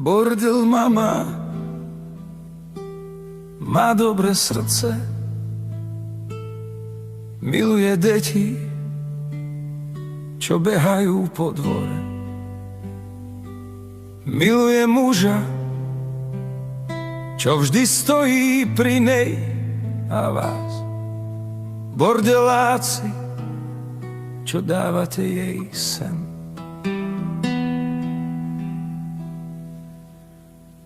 Bordel mama má dobré srdce, miluje deti, čo behajú po dvore. Miluje muža, čo vždy stojí pri nej, a vás, bordeláci, čo dávate jej sem.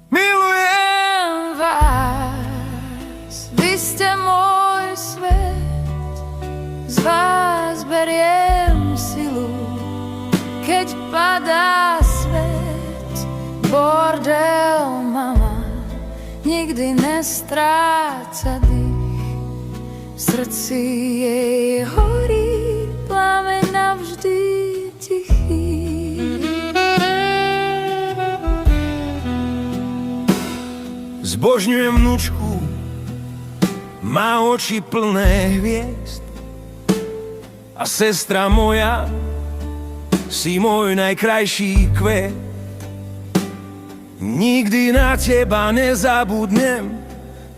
Milujem vás, vy ste môj svet, z vás beriem silu, keď padá svet. Bordel mama nikdy nestráca dých, v srdci jej horí plameň navždy tichý. Zbožňujem vnúčku, má oči plné hviezd, a sestra moja, si môj najkrajší kvet. Nikdy na teba nezabudnem,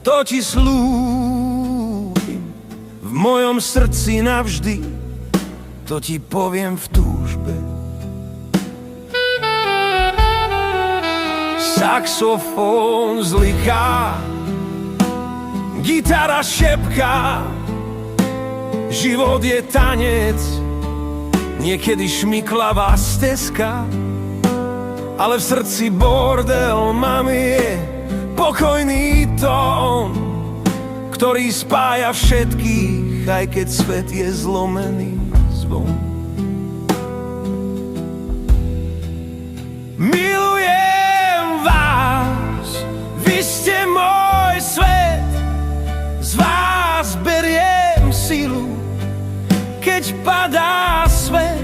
to ti slúbim, v mojom srdci navždy, to ti poviem v túžbe. Saxofón zliká, gitara šepká, život je tanec, niekedy šmiklavá stezka, ale v srdci bordel mami je pokojný tón, ktorý spája všetkých, aj keď svet je zlomený zvon. Milujem vás, vy ste môj svet, z vás beriem silu, keď padá svet.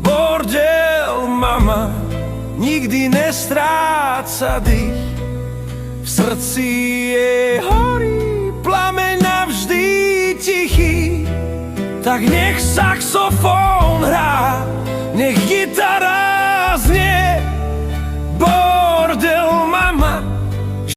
Bordel mama nikdy nestráca dých, v srdci jej horí plameň navždy tichý. Tak nech saxofón hrá, nech gitara